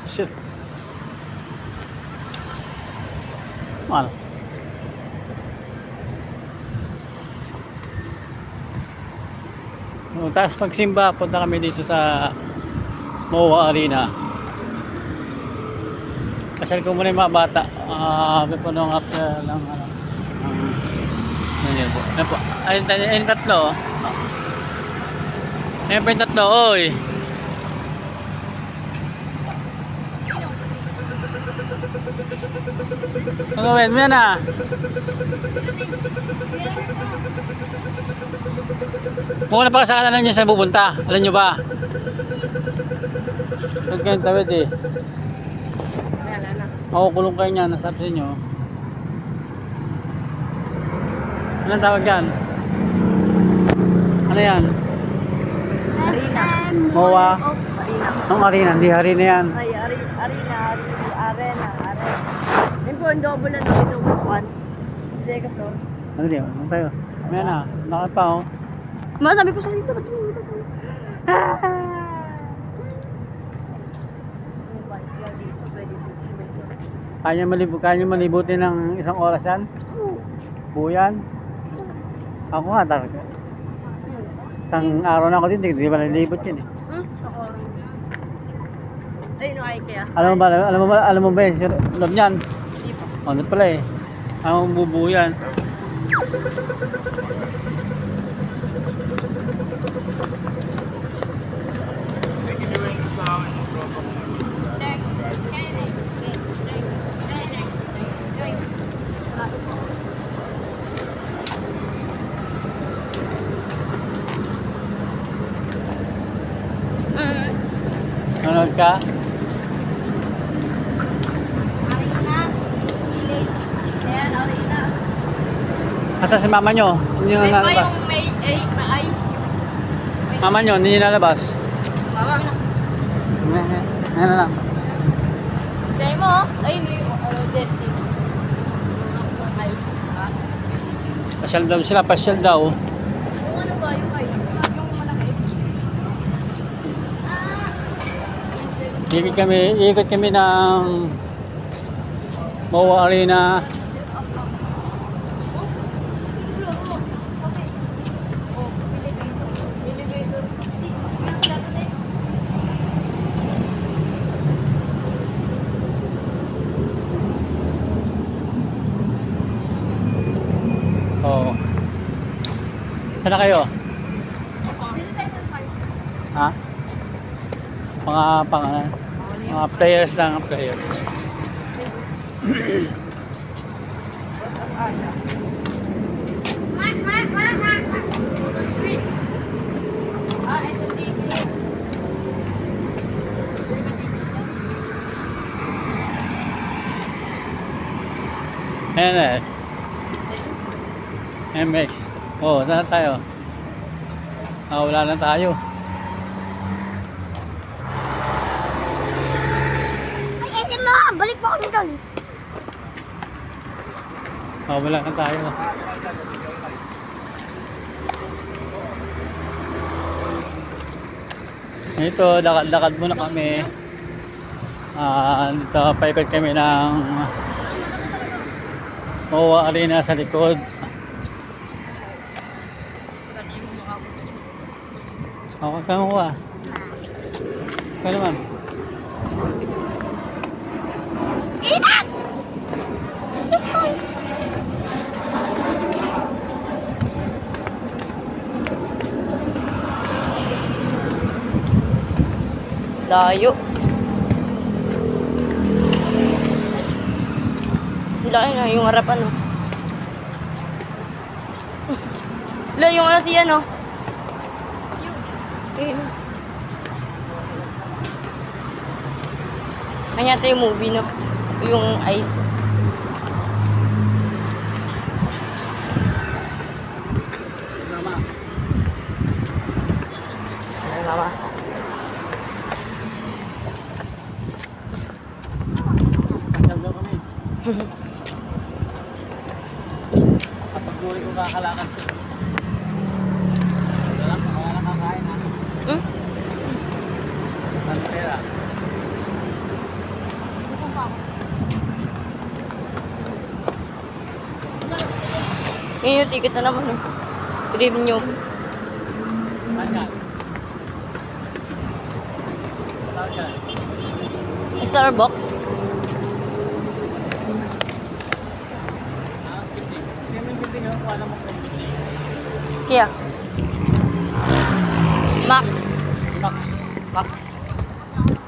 Shit. Ano? Tapos pagsimba, punta kami dito sa MOA Arena. Pasyal ko muna yung mga bata. May nung after lang ano. Ganyan po. Ayan po. Ayun tatlo. Ayan po yung tatlo. Oy. Ang gawin mo yan ah. Kung na pa sa kanan nyo sa bubunta. Alam nyo ba? Huwag kayong tawid eh. Ako kulong kayo niyan. Nasabi sa inyo. Anong tawag yan? Ano yan? Arena. MOA? Arena. Anong arena? Hindi harina yan. Ay, arena. Arena. Yan po, ang double na ito. One. Second to. Ano diyan? Ano tayo? May na. Nakat pa oh. Masabi ko sa dito. Kanya malibutin ng isang oras yan? Buo yan? Ako nga talaga. Isang araw na ako din, hindi ba nalilibot yun eh. Ayun o IKEA. Alam mo ba yung loob niyan? Hindi po. Ano pala eh. Ang bubuo yan. Nanonood ka? Arena. Village. Ayan, Arena. Asa si mama nyo? Hindi nyo May pa nalabas. yung may ice. Mama nyo, hindi nyo nalabas. Mama na. Ayan na lang. Dahil mo, ay may destiny. Ice. Pasyal daw sila, pasyal daw. Yung ano ba, yung ice? Yung malaki. Ikot kami ng MOA Arena. Oo. Saan na kayo? Ha? Mga players lang, players. It's a big NS. MX. Oh, saan na tayo? Wala na tayo. Ay, SM na! Balik pa kami doon! Wala na tayo. Ito, lakad-lakad muna kami. Dito, paikot kami ng MOA Arena sa likod. Ako ka mo ah. Ika naman. Inat! Layo. Laki na yung harapan, no? Yung ano siya, no? Kanya ito yung movie, no? Yung ice. Mama. Ay, mama. Pasyal kami. Kapag muli ko kakalakad ko. Wala lang kakain ha. Hmm? Ang pera. Ngayon yung ticket na naman. Premium. Ayan. Ayan. Starbucks. Kaya. Max. Max. Max.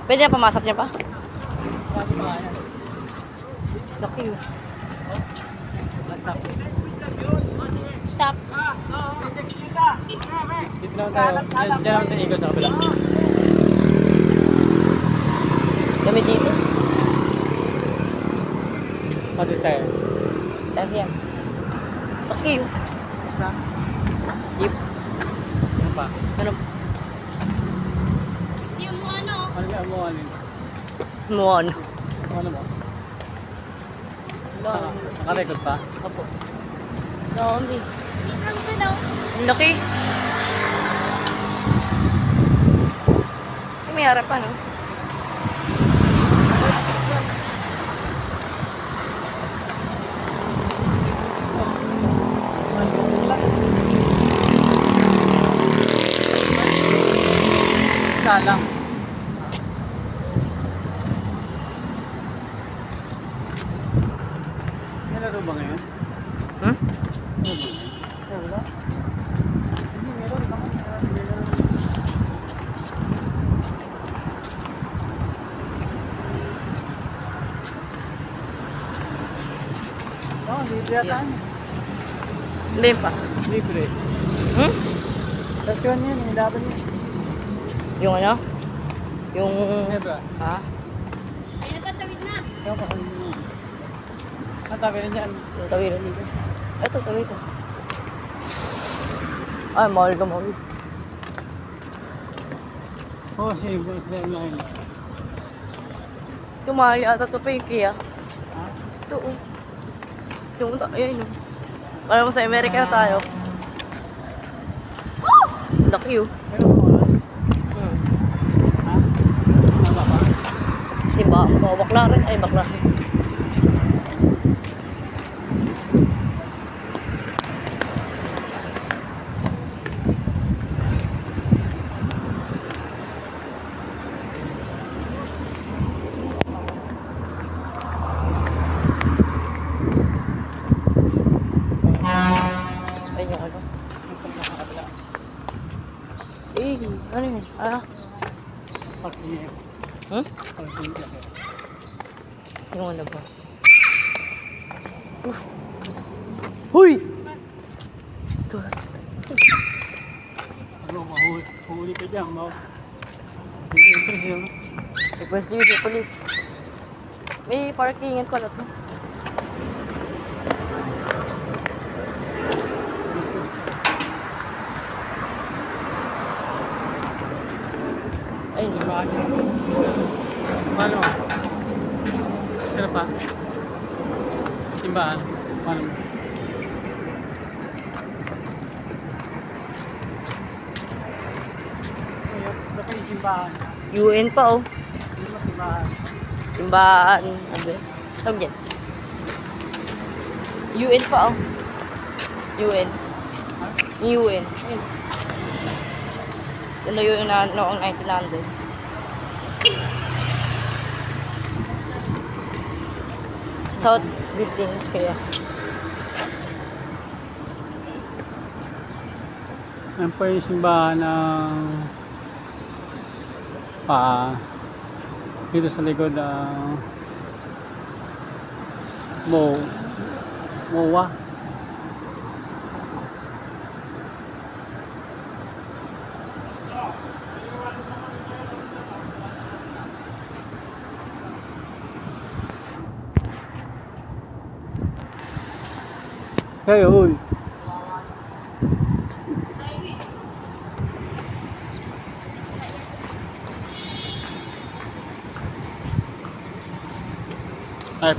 Pwede na pamasok niya pa? Laki yun. Stop. Stop. Dito lang tayo. Diyan lang tayo ikot sa kabila. Kami dito. Pati tayo. Dahil yan. Laki yun. Stop. Jeep. Ano pa? Ano? Ano ba mo? Ano? Mo ano? Ano mo? Nakarecord pa? Opo. Dami. Ang laki. May harap pa, no? Lang. May laro ba ngayon? Hmm? Ano ba ngayon? Wala. Hindi, meron. Libre yata. Hindi pa. Libre. Hmm? Tapos yun yun, nilaban yun. Yung ano? Yung... Libre. Ha? Yung kakulit mo. Ang tabi na dyan. Yung tawiran dito. Ito, tawiran. Ay, mahal ka, mahal. Oo, sige. Sila yung Ito, mahal yata ito pa yung Kia. Ha? Ito, oh. Yung, ayun, oh. Alam mo sa Amerika na tayo. Oh! Laki, oh. Meron ba oras? Hmm. Ha? Ano ba? Si bakla rin. Ay, bakla rin. Ay, yung ano. Eh, ano yun? Ah, Parking. hmm? Parking. Yung ano ba? Huy! Ito. Ano, mahuli ka dyan, mau. Request video, police. May parkingan pala to. Ayun. Paano? Ano pa? Simbahan? Paano? Ito pa yung simbahan. UN pa, oh. Hindi mo simbahan. Timbaan. Ano ba? Tawag yan. UN pa, oh. UN. Ha? UN. Ayun. Ano yun na noong 1900. South building kaya. Yan pa yung simbahan ng dito sa likod ng MOA. Kayo, uy. Ay,